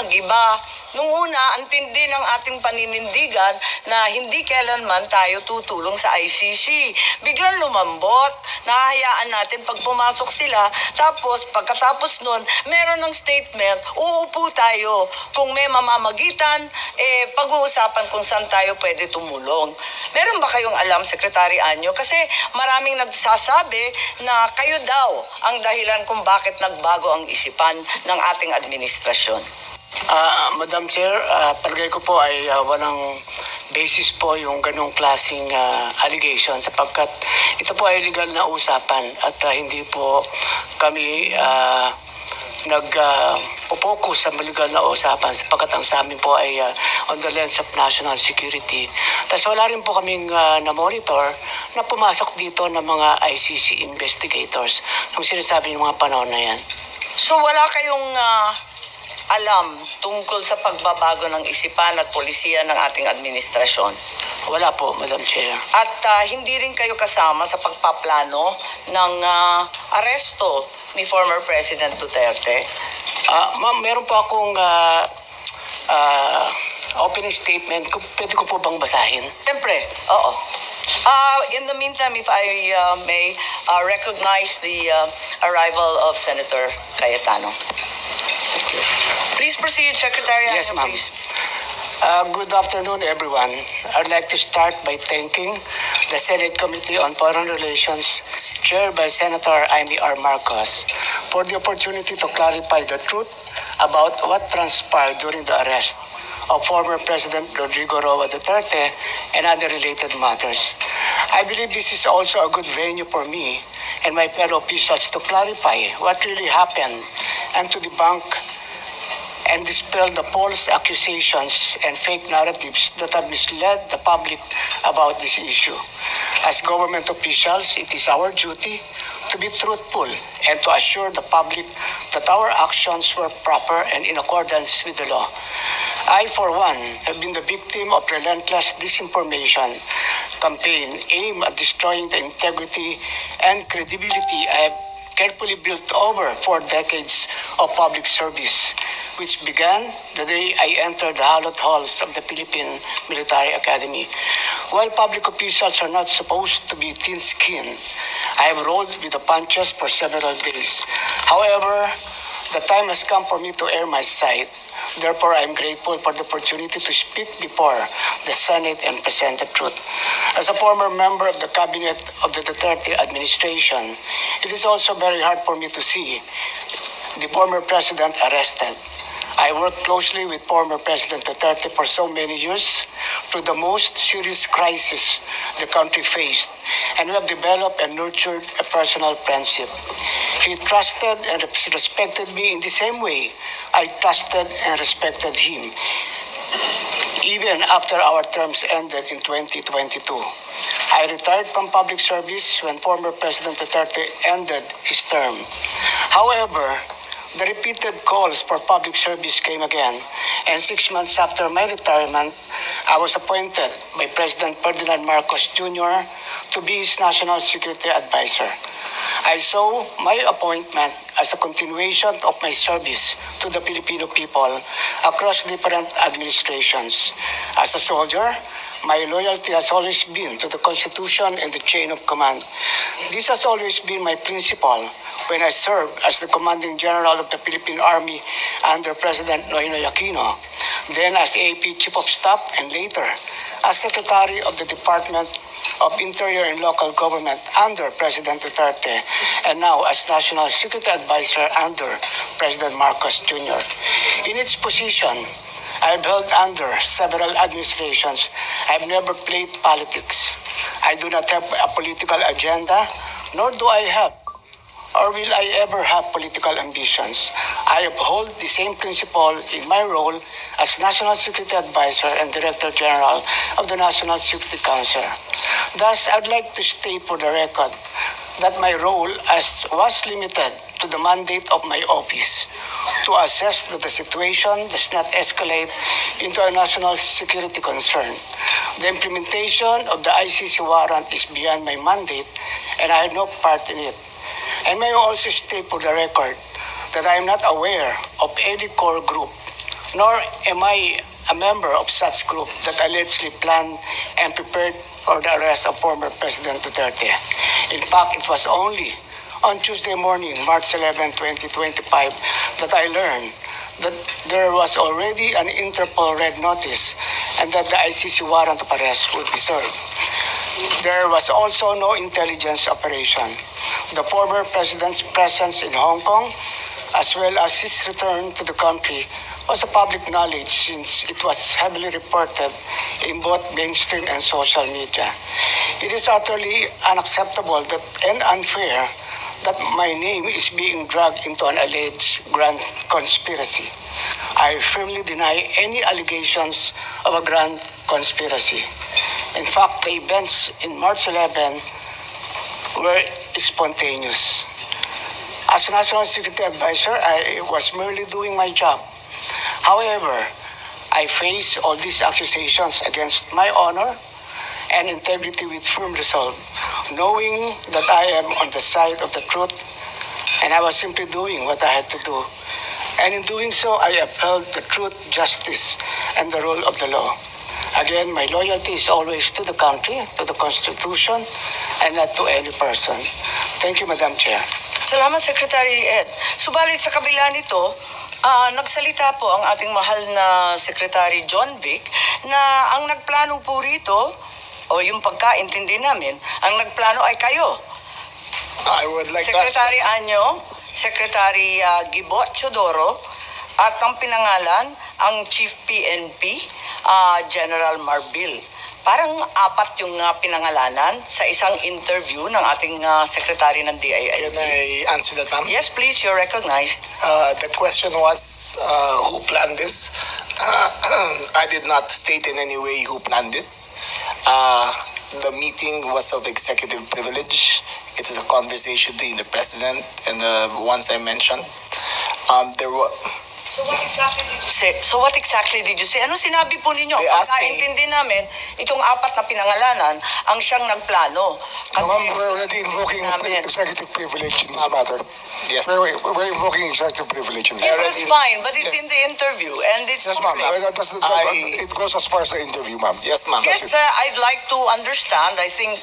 nag-iba. Nung una, ang tindi ng ating paninindigan na hindi kailanman tayo tutulong sa ICC. Biglang lumambot. Nahahayaan natin pag pumasok sila. Tapos, pagkatapos nun, meron ng statement, uupo tayo. Kung may mamamagitan, pag-uusapan kung saan tayo pwede tumulong. Meron ba kayong alam, Secretary Anyo? Kasi maraming nagsasabi na kayo daw ang dahilan kung bakit nagbago ang isipan ng ating administrasyon. Madam Chair, palagay ko po ay walang basis po yung ganong klaseng allegation sapagkat ito po ay legal na usapan at hindi po kami nag-focus sa legal na usapan sapagkat ang sa amin po ay on the lens of national security. Tapos wala rin po kaming na-monitor na pumasok dito ng mga ICC investigators nung sinasabi ng mga panahon na yan. So wala kayong alam tungkol sa pagbabago ng isipan at polisiya ng ating administrasyon? Wala po, Madam Chair. At hindi rin kayo kasama sa pagpaplano ng aresto ni former President Duterte? Ma'am, meron po akong opening statement. Pwede ko po bang basahin? Siyempre, oo. In the meantime, if I may recognize the arrival of Senator Cayetano. Please proceed, Secretary. Yes, ma'am. Please. Good afternoon, everyone. I'd like to start by thanking the Senate Committee on Foreign Relations, chaired by Senator Amy R. Marcos, for the opportunity to clarify the truth about what transpired during the arrest of former President Rodrigo Roa Duterte and other related matters. I believe this is also a good venue for me and my fellow officials to clarify what really happened and to debunk and dispel the false accusations and fake narratives that have misled the public about this issue. As government officials, it is our duty to be truthful and to assure the public that our actions were proper and in accordance with the law. I, for one, have been the victim of relentless disinformation campaign aimed at destroying the integrity and credibility I have carefully built over 4 decades of public service, which began the day I entered the hallowed halls of the Philippine Military Academy. While public officials are not supposed to be thin-skinned, I have rolled with the punches for several days. However, the time has come for me to air my side. Therefore, I am grateful for the opportunity to speak before the Senate and present the truth. As a former member of the cabinet of the Duterte administration, it is also very hard for me to see the former president arrested. I worked closely with former President Duterte for so many years through the most serious crisis the country faced, and we have developed and nurtured a personal friendship. He trusted and respected me in the same way I trusted and respected him, even after our terms ended in 2022. I retired from public service when former President Duterte ended his term. However, the repeated calls for public service came again, and 6 months after my retirement, I was appointed by President Ferdinand Marcos Jr. to be his National Security Advisor. I saw my appointment as a continuation of my service to the Filipino people across different administrations. As a soldier, my loyalty has always been to the Constitution and the chain of command. This has always been my principle when I served as the Commanding General of the Philippine Army under President Noynoy Aquino, then as AP Chief of Staff, and later as Secretary of the Department of Interior and Local Government under President Duterte, and now as National Security Advisor under President Marcos Jr. In its position, I have held under several administrations. I have never played politics. I do not have a political agenda, nor do I have or will I ever have political ambitions. I uphold the same principle in my role as National Security Advisor and Director General of the National Security Council. Thus, I'd like to state for the record that my role was limited to the mandate of my office to assess that the situation does not escalate into a national security concern. The implementation of the ICC warrant is beyond my mandate, and I had no part in it. And may I also state for the record that I am not aware of any core group, nor am I a member of such group that allegedly planned and prepared for the arrest of former President Duterte. In fact, it was only on Tuesday morning, March 11, 2025, that I learned that there was already an Interpol red notice and that the ICC warrant of arrest would be served. There was also no intelligence operation. The former president's presence in Hong Kong, as well as his return to the country, was a public knowledge since it was heavily reported in both mainstream and social media. It is utterly unacceptable and unfair that my name is being dragged into an alleged grand conspiracy. I firmly deny any allegations of a grand conspiracy. In fact, the events in March 11 were spontaneous. As National Security Advisor, I was merely doing my job. However, I face all these accusations against my honor and integrity with firm resolve, knowing that I am on the side of the truth and I was simply doing what I had to do. And in doing so, I upheld the truth, justice, and the rule of the law. Again, my loyalty is always to the country, to the Constitution, and not to any person. Thank you, Madam Chair. Salamat, Secretary Ed. Subalit sa kabila nito, nagsalita po ang ating mahal na Secretary John Vic na ang nagplano po rito, o yung pagkaintindi namin, ang nagplano ay kayo. I would like Secretary Anyo, Secretary Gibot Chodoro, at ang pinangalan, ang Chief PNP, General Marbil. Parang apat yung pinangalanan sa isang interview ng ating Secretary ng DILG. Can I answer that, ma'am? Yes, please, you're recognized. The question was, who planned this? I did not state in any way who planned it. The meeting was of executive privilege. It is a conversation between the president and the ones I mentioned. There were. So what exactly did you say? Ano sinabi po ninyo? They asked me- Pagkaintindi namin, itong apat na pinangalanan ang siyang nagplano. No, ma'am, we're already invoking namin. executive privilege in this matter. Yes. We're invoking executive privilege in this. Yes, already- that's fine, but it's yes. in the interview and it's Yes, ma'am. public. It goes as far as the interview, ma'am. Yes, ma'am. Yes, I'd like to understand. I think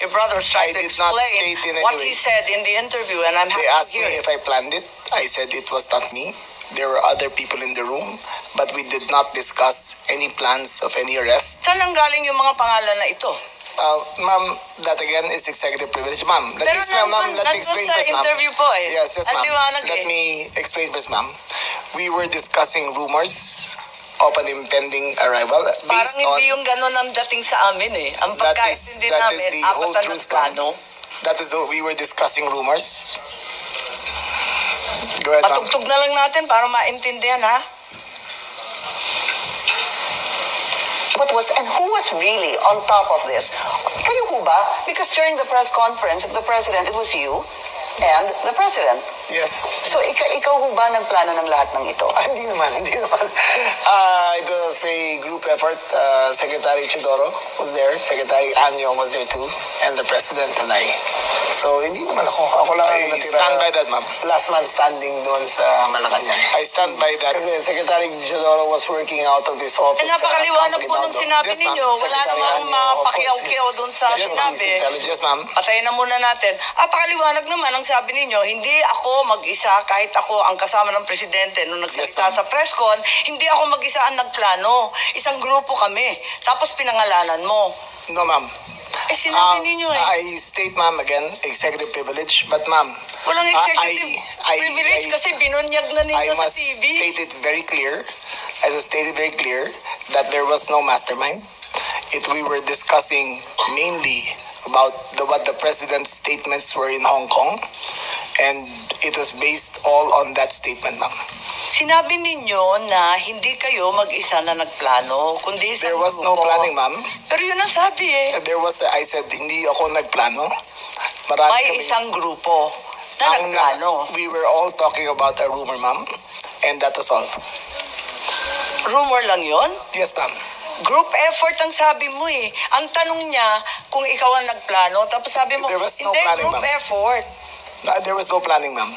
your brother was trying to I did not explain state in any what way. he said in the interview, and I'm happy They to asked hear me it. if I planned it. I said it was not me. There were other people in the room, but we did not discuss any plans of any arrest. Saan nanggaling yung mga pangalan na ito? Ma'am, that again is executive privilege. Ma'am, let Pero me explain, ma'am. nandun- Let me nandun explain sa first, ma'am. interview po eh. Yes, yes, At ma'am. liwanag Let eh. me explain first, ma'am. We were discussing rumors of an impending arrival Parang based on... hindi yung ganun ang dating sa amin eh. Ang pagkaintindi that namin, is the whole apat na truth, nagplano. That is what we were discussing rumors. Go ahead, ma'am. Patugtog na lang natin para maintindihan ha. What was and who was really on top of this? Kayo ho ba? Because during the press conference of the president, it was you and the president. Yes. So ikaw ho ba nagplano ng lahat ng ito? Hindi naman. It was a group effort. Secretary Chidoro was there. Secretary Anyo was there too. And the President and I. So, hindi naman ako. Ako lang I stand by that, ma'am. Last man standing doon sa Malacanang. I stand by that. Kasi Secretary Chidoro was working out of his office. Eh, napakaliwanag po nung Campo sinabi Yes, ma'am. ninyo. Wala Secretary namang Anyo, mapakiyaw-kiyaw of course, dun sa yes, ma'am. sinabi. Yes, ma'am. Patayin na muna natin. Pakaliwanag naman ang sabi ninyo, hindi ako mag-isa kahit ako ang kasama ng presidente nung nagsalita Yes, ma'am. sa press con, hindi ako mag-isa ang nagplano. Isang grupo kami. Tapos pinangalanan mo. No, ma'am. Eh sinabi ninyo eh. I state, ma'am, again, executive privilege. But, ma'am, Walang executive I- privilege kasi binunyag na I ninyo sa must TV. state it very clear, as I stated very clear, that there was no mastermind. We were discussing mainly about what the president's statements were in Hong Kong, and it was based all on that statement, ma'am. Sinabi ninyo na hindi kayo mag-isa na nagplano, kundi isang There was no grupo. planning, ma'am. Pero yun ang sabi eh. I said, hindi ako nagplano. Marami May kami- isang grupo na Ang- nagplano. We were all talking about a rumor, ma'am, and that was all. Rumor lang yon. Yes, ma'am. Group effort ang sabi mo eh. Ang tanong niya kung ikaw ang nagplano, tapos sabi mo, There was no hindi, planning, group ma'am. effort. There was no planning, ma'am.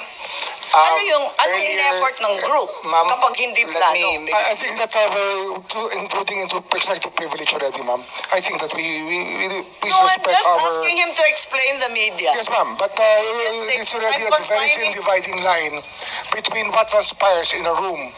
Anong Earlier, in-effort ng group ma'am, kapag hindi let me plano? make- I think that we're intruding into executive privilege already, ma'am. I think that we please No, I'm respect just our... asking him to explain the media. Yes, ma'am, but Yes, it's already I'm a very confining- thin dividing line between what transpires in a room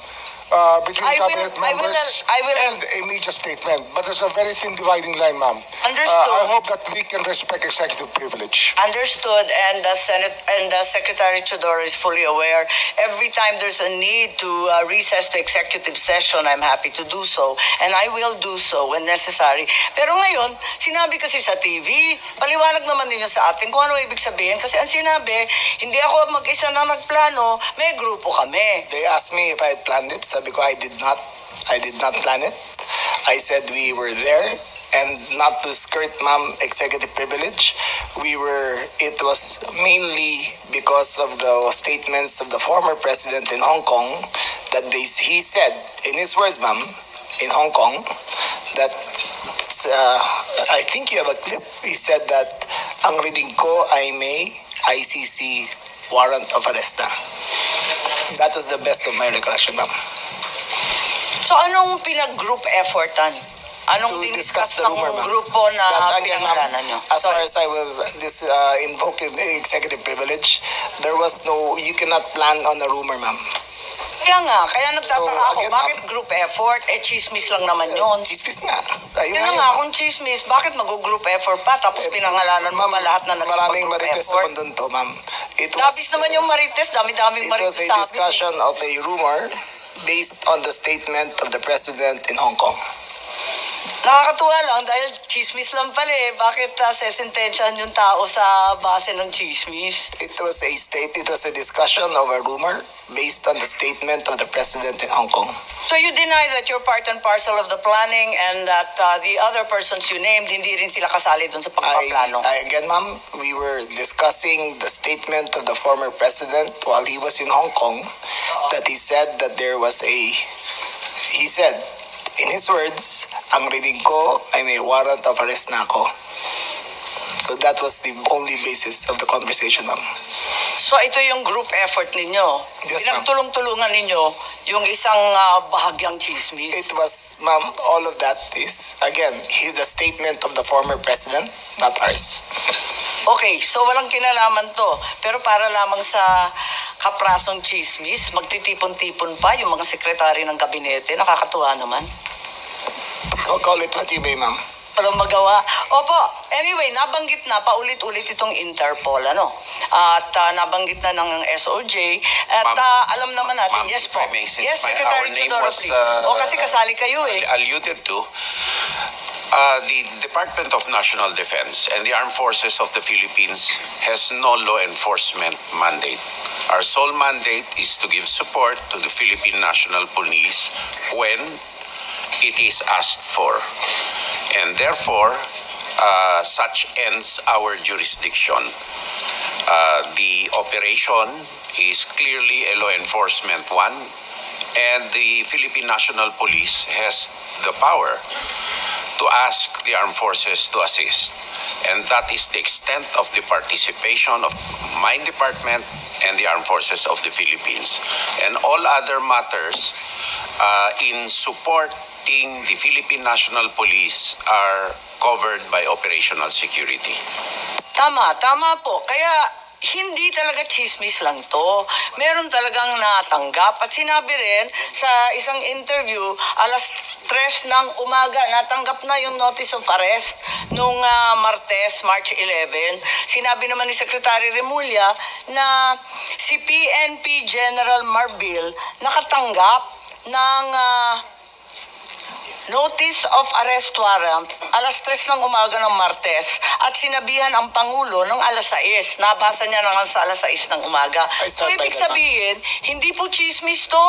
between I will- cabinet I will- members I will- and a media statement. But there's a very thin dividing line, ma'am. Understood. I hope that we can respect executive privilege. Understood, and the Senate and Secretary Chodoro is fully aware. Every time there's a need to recess to executive session, I'm happy to do so, and I will do so when necessary. Pero ngayon, sinabi kasi sa TV, paliwanag naman ninyo sa atin kung ano ibig sabihin. Kasi ang sinabi, hindi ako mag-isa na nagplano, may grupo kami. They asked me if I had planned it. Sabi ko, I did not. I did not plan it. I said we were there, and not to skirt, ma'am, executive privilege. It was mainly because of the statements of the former president in Hong Kong that he said, in his words, ma'am, in Hong Kong, that I think you have a clip. He said that ang reading ko ay may ICC warrant of arrest na. That was the best of my recollection, ma'am. So anong pinag-group effortan? Anong To diniscuss discuss the ng rumor, ma'am. grupo na That again, ma'am, pinangalanan nyo? as far as I will invoke executive privilege, there was no, you cannot plan on a rumor, ma'am. Kaya nagtataka So, ako, again, bakit group effort? Chismis lang naman yun. Chismis nga. Yun Ayun na nga nga, yun. kung chismis, bakit mag-group effort pa? Tapos pinangalanan mo pa lahat na Maraming nag-group marites sa effort. mundo to, ma'am. Labis naman yung marites, dami-daming It marites was a sa amin. discussion of a rumor based on the statement of the president in Hong Kong. Nakakatuwa lang dahil chismis lang pala eh. Bakit sesentensyahan yung tao sa base ng chismis? It was a discussion of a rumor based on the statement of the president in Hong Kong. So you deny that you're part and parcel of the planning and that the other persons you named, hindi rin sila kasali dun sa pagpaplano? Again, ma'am, we were discussing the statement of the former president while he was in Hong Kong, that he said that he said, in his words, ang reading ko ay may warrant of arrest na ako. So that was the only basis of the conversation, ma'am. So ito yung group effort ninyo. Yes, ma'am. Pinagtulong-tulungan ninyo yung isang bahagyang chismis. It was, ma'am, all of that is, again, the statement of the former president, not ours. Okay, so walang kinalaman to. Pero para lamang sa kaprasong chismis, magtitipon-tipon pa yung mga sekretary ng gabinete. Nakakatuwa naman. Call it what you may, ma'am. Walang magawa. Opo, anyway, nabanggit na paulit-ulit itong Interpol, ano? At nabanggit na ng SOJ. At Ma'am, alam naman natin, ma'am, yes if po. I may, since Yes, our Secretary name Chodoro, was, please. O kasi kasali kayo eh. alluded to, the Department of National Defense and the Armed Forces of the Philippines has no law enforcement mandate. Our sole mandate is to give support to the Philippine National Police when it is asked for. And therefore, such ends our jurisdiction. The operation is clearly a law enforcement one, and the Philippine National Police has the power to ask the armed forces to assist. And that is the extent of the participation of my department and the armed forces of the Philippines. And all other matters in supporting the Philippine National Police are covered by operational security. Tama po. Kaya hindi talaga chismis lang to. Meron talagang natanggap. At sinabi rin sa isang interview, alas 3 ng umaga, natanggap na yung notice of arrest nung Martes, March 11. Sinabi naman ni Secretary Remulla na si PNP General Marbil nakatanggap ng notice of arrest warrant alas 3 ng umaga ng Martes at sinabihan ang Pangulo ng alas 6. Nabasa niya na sa alas 6 ng umaga. I So stand by ibig that, sabihin, hindi po chismis to.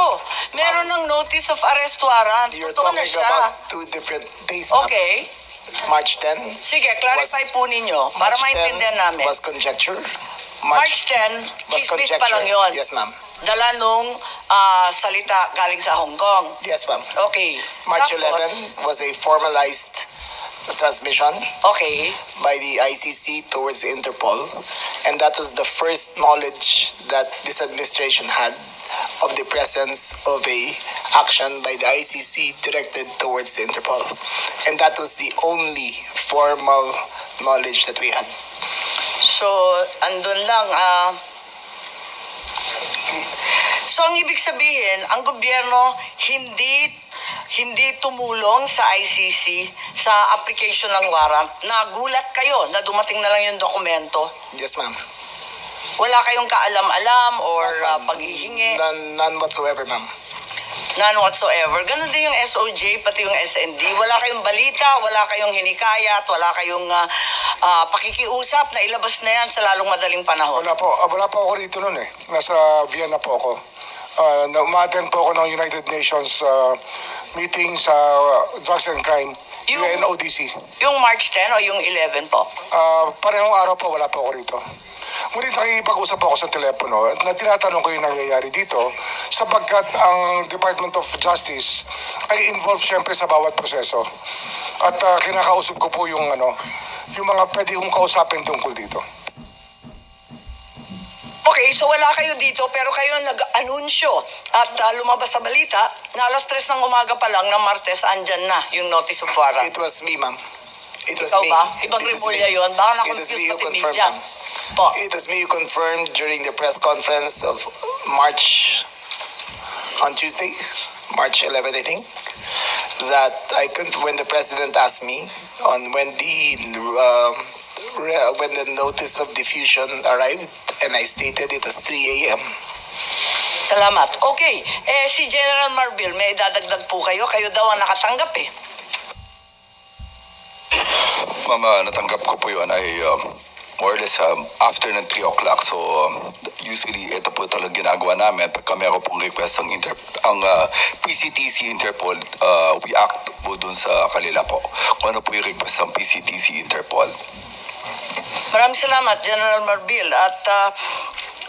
Meron ng notice of arrest warrant. You're Totoo na talking siya. about 2 different days, ma'am. Okay. March 10. Sige, clarify was- po ninyo para March 10 maintindihan namin. was conjecture. March 10, was chismis pa lang yun. Yes, ma'am. Dala nung salita galing sa Hong Kong. Yes, ma'am. Okay. March Tapos, 11 was a formalized transmission Okay. by the ICC towards Interpol, and that was the first knowledge that this administration had of the presence of a action by the ICC directed towards Interpol, and that was the only formal knowledge that we had. So, andun lang, So, ang ibig sabihin, ang gobyerno hindi tumulong sa ICC sa application ng warrant. Nagulat kayo na dumating na lang yung dokumento. Yes, ma'am. Wala kayong kaalam-alam or paghihingi. None whatsoever, ma'am. None whatsoever. Ganon din yung SOJ, pati yung SND. Wala kayong balita, wala kayong hinikayat, wala kayong pakikiusap na ilabas na yan sa lalong madaling panahon. Wala po ako rito noon eh. Nasa Vienna po ako. Uma-attend po ako ng United Nations meeting sa Drugs and Crime, Yung- UNODC. Yung March 10 o yung 11 po? Parehong araw po, wala po ako rito. Ngunit nakikipag-usap ako sa telepono na tinatanong ko yung nangyayari dito sapagkat ang Department of Justice ay involved syempre sa bawat proseso. At kinakausap ko po yung mga pwede kong kausapin tungkol dito. Okay, so wala kayo dito pero kayo nag-anunsyo at lumabas sa balita na alas 3 ng umaga pa lang ng Martes andyan na yung notice of warrant. It was me, ma'am. It was Ikaw me. ba? Ibang It was Rimulya me. yun. Baka It was na-confuse me who pati confirmed, media. ma'am. Po. It was me who confirmed during the press conference of March, on Tuesday, March 11, I think, that when the president asked me on when the notice of diffusion arrived, and I stated it was 3 a.m. Salamat. Okay, si General Marbil, may dadagdag po kayo. Kayo daw ang nakatanggap eh. Mama, natanggap ko po yun ay more or less after ng 3 o'clock. So, usually, ito po talaga ginagawa namin. Pag kami ako pong request ang PCTC Interpol, we act po dun sa kanila po. Kung ano po yung request ng PCTC Interpol. Maraming salamat, General Marbil. At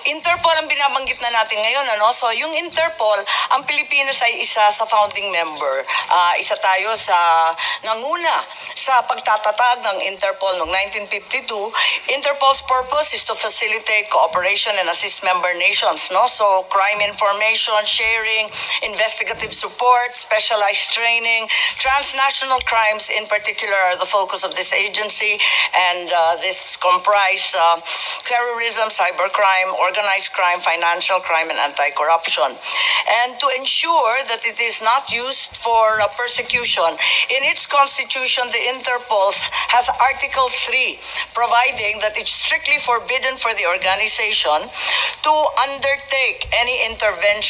Interpol ang binabanggit na natin ngayon, ano? So, yung Interpol, ang Pilipinas ay isa sa founding member. Isa tayo sa nanguna sa pagtatatag ng Interpol noong 1952. Interpol's purpose is to facilitate cooperation and assist member nations, no? So, crime information sharing, investigative support, specialized training, transnational crimes in particular are the focus of this agency, and this comprise terrorism, cybercrime, organized crime, financial crime, and anti-corruption. And to ensure that it is not used for persecution, in its constitution, the Interpol has Article 3, providing that it's strictly forbidden for the organization to undertake any intervention